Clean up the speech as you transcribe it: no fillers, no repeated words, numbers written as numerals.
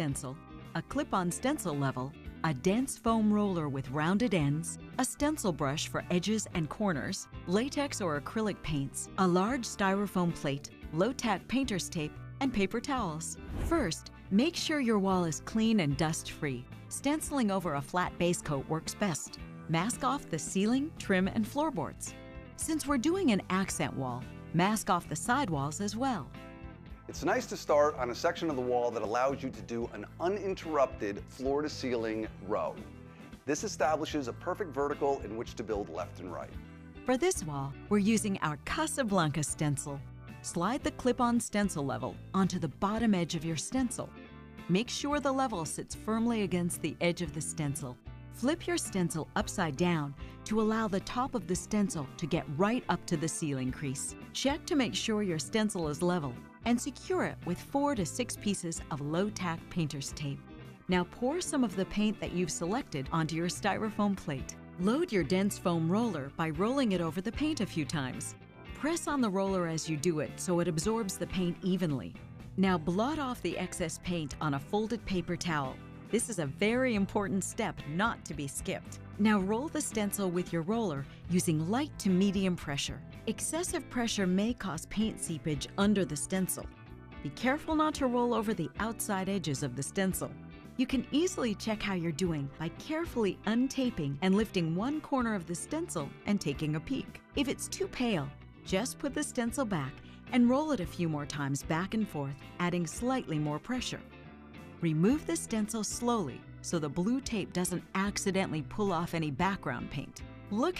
stencil, a clip-on stencil level, a dense foam roller with rounded ends, a stencil brush for edges and corners, latex or acrylic paints, a large styrofoam plate, low-tack painter's tape, and paper towels. First, make sure your wall is clean and dust-free. Stenciling over a flat base coat works best. Mask off the ceiling, trim, and floorboards. Since we're doing an accent wall, mask off the sidewalls as well. It's nice to start on a section of the wall that allows you to do an uninterrupted floor-to-ceiling row. This establishes a perfect vertical in which to build left and right. For this wall, we're using our Casablanca stencil. Slide the clip-on stencil level onto the bottom edge of your stencil. Make sure the level sits firmly against the edge of the stencil. Flip your stencil upside down to allow the top of the stencil to get right up to the ceiling crease. Check to make sure your stencil is level and secure it with 4 to 6 pieces of low-tack painter's tape. Now pour some of the paint that you've selected onto your styrofoam plate. Load your dense foam roller by rolling it over the paint a few times. Press on the roller as you do it so it absorbs the paint evenly. Now blot off the excess paint on a folded paper towel. This is a very important step not to be skipped. Now roll the stencil with your roller using light to medium pressure. Excessive pressure may cause paint seepage under the stencil. Be careful not to roll over the outside edges of the stencil. You can easily check how you're doing by carefully untaping and lifting one corner of the stencil and taking a peek. If it's too pale, just put the stencil back and roll it a few more times back and forth, adding slightly more pressure. Remove the stencil slowly so the blue tape doesn't accidentally pull off any background paint. Look